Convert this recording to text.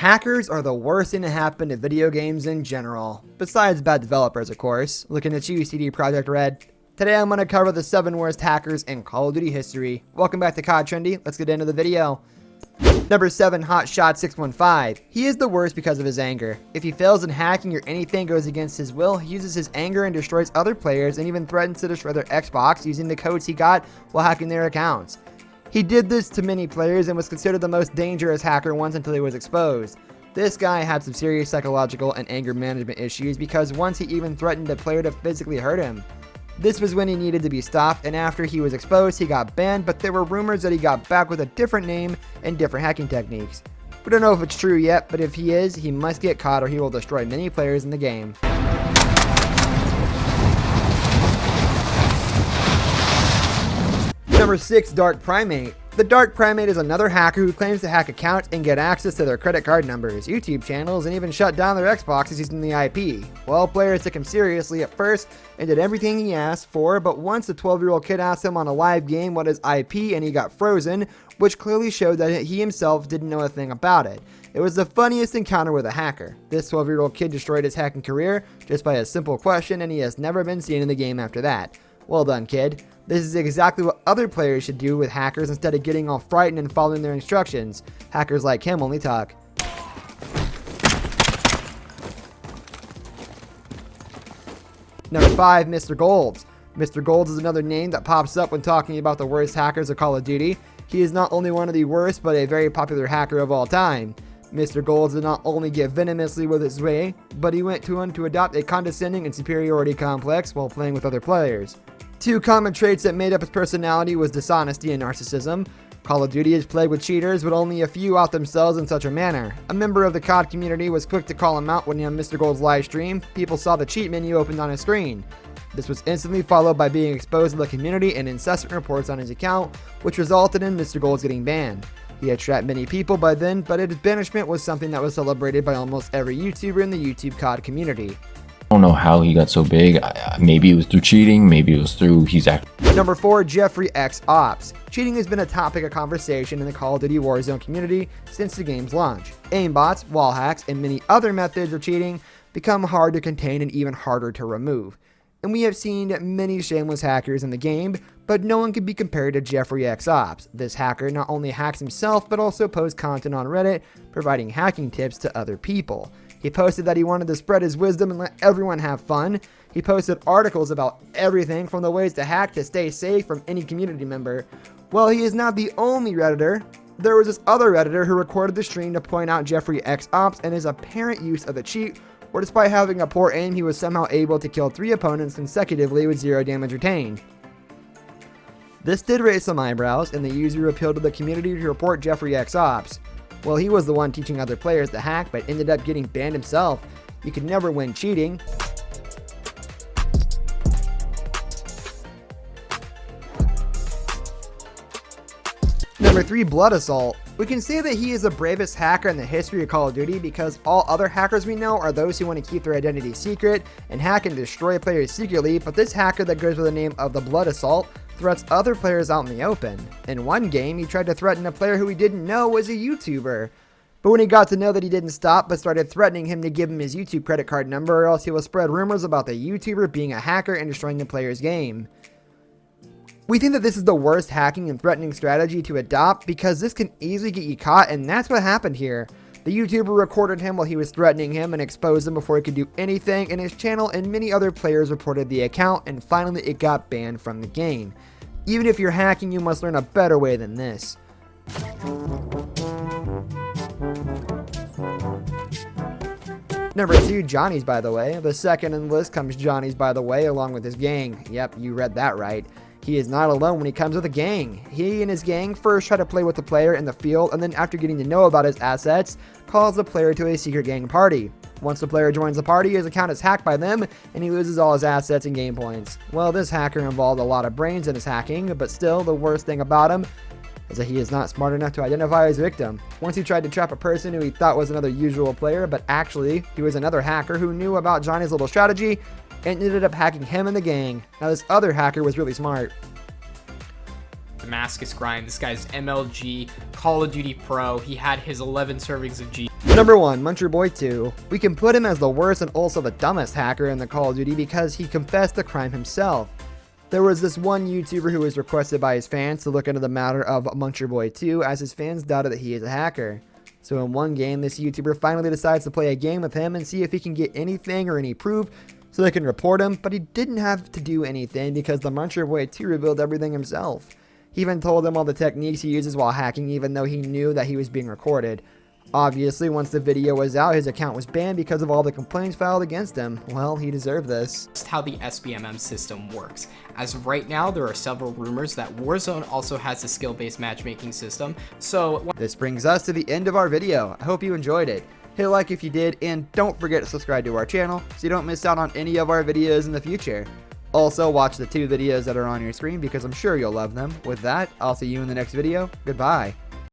Hackers are the worst thing to happen to video games in general, besides bad developers of course. Looking at you, CD Projekt Red. Today I'm going to cover the 7 worst hackers in Call of Duty history. Welcome back to COD Trendy, let's get into the video. Number 7, Hotshot615. He is the worst because of his anger. If he fails in hacking or anything goes against his will, he uses his anger and destroys other players and even threatens to destroy their Xbox using the codes he got while hacking their accounts. He did this to many players and was considered the most dangerous hacker once until he was exposed. This guy had some serious psychological and anger management issues because once he even threatened a player to physically hurt him. This was when he needed to be stopped, and after he was exposed he got banned, but there were rumors that he got back with a different name and different hacking techniques. We don't know if it's true yet, but if he is, he must get caught or he will destroy many players in the game. Number 6, Dark Primate. The Dark Primate is another hacker who claims to hack accounts and get access to their credit card numbers, YouTube channels, and even shut down their Xboxes using the IP. Well, players took him seriously at first and did everything he asked for, but once the 12-year-old kid asked him on a live game what is IP and he got frozen, which clearly showed that he himself didn't know a thing about it. It was the funniest encounter with a hacker. This 12-year-old kid destroyed his hacking career just by a simple question, and he has never been seen in the game after that. Well done, kid. This is exactly what other players should do with hackers instead of getting all frightened and following their instructions. Hackers like him only talk. Number 5, Mr. Golds. Mr. Golds is another name that pops up when talking about the worst hackers of Call of Duty. He is not only one of the worst, but a very popular hacker of all time. Mr. Golds did not only get venomously with his way, but he went on to adopt a condescending and superiority complex while playing with other players. 2 common traits that made up his personality was dishonesty and narcissism. Call of Duty is plagued with cheaters, but only a few out themselves in such a manner. A member of the COD community was quick to call him out when on Mr. Gold's live stream, people saw the cheat menu opened on his screen. This was instantly followed by being exposed to the community and incessant reports on his account, which resulted in Mr. Gold's getting banned. He had trapped many people by then, but his banishment was something that was celebrated by almost every YouTuber in the YouTube COD community. I don't know how he got so big. Maybe it was through cheating, maybe it was through he's acting. Number 4, Jeffrey X Ops. Cheating has been a topic of conversation in the Call of Duty Warzone community since the game's launch. Aimbots, wall hacks, and many other methods of cheating become hard to contain and even harder to remove. And we have seen many shameless hackers in the game, but no one can be compared to Jeffrey X Ops. This hacker not only hacks himself, but also posts content on Reddit, providing hacking tips to other people. He posted that he wanted to spread his wisdom and let everyone have fun. He posted articles about everything from the ways to hack to stay safe from any community member. Well, he is not the only Redditor. There was this other Redditor who recorded the stream to point out Jeffrey X Ops and his apparent use of the cheat, where despite having a poor aim, he was somehow able to kill 3 opponents consecutively with 0 damage retained. This did raise some eyebrows, and the user appealed to the community to report Jeffrey X Ops. Well, he was the one teaching other players to hack, but ended up getting banned himself. You could never win cheating. Number 3, Blood Assault. We can say that he is the bravest hacker in the history of Call of Duty because all other hackers we know are those who want to keep their identity secret and hack and destroy players secretly, but this hacker that goes by the name of the Blood Assault threats other players out in the open. In one game, he tried to threaten a player who he didn't know was a YouTuber. But when he got to know that he didn't stop, but started threatening him to give him his YouTube credit card number or else he will spread rumors about the YouTuber being a hacker and destroying the player's game. We think that this is the worst hacking and threatening strategy to adopt because this can easily get you caught, and that's what happened here. The YouTuber recorded him while he was threatening him and exposed him before he could do anything, and his channel and many other players reported the account, and finally it got banned from the game. Even if you're hacking, you must learn a better way than this. Number 2, Johnny's By The Way. The second in the list comes Johnny's By The Way along with his gang. Yep, you read that right. He is not alone when he comes with a gang. He and his gang first try to play with the player in the field, and then after getting to know about his assets, calls the player to a secret gang party. Once the player joins the party, his account is hacked by them, and he loses all his assets and game points. Well, this hacker involved a lot of brains in his hacking, but still, the worst thing about him is that he is not smart enough to identify his victim. Once he tried to trap a person who he thought was another usual player, but actually, he was another hacker who knew about Johnny's little strategy, and ended up hacking him and the gang. Now this other hacker was really smart. Damascus grind. This guy's MLG, Call of Duty Pro. He had his 11 servings of G. Number 1, Muncher Boy 2. We can put him as the worst and also the dumbest hacker in the Call of Duty because he confessed the crime himself. There was this one YouTuber who was requested by his fans to look into the matter of Muncher Boy 2 as his fans doubted that he is a hacker. So in one game, this YouTuber finally decides to play a game with him and see if he can get anything or any proof so they can report him, but he didn't have to do anything because the Muncher Boy 2 revealed everything himself. He even told them all the techniques he uses while hacking even though he knew that he was being recorded. Obviously, once the video was out, his account was banned because of all the complaints filed against him. Well, he deserved this. Just how the SBMM system works. As of right now, there are several rumors that Warzone also has a skill-based matchmaking system. So this brings us to the end of our video. I hope you enjoyed it. Hit a like if you did, and don't forget to subscribe to our channel so you don't miss out on any of our videos in the future. Also, watch the 2 videos that are on your screen because I'm sure you'll love them. With that, I'll see you in the next video. Goodbye.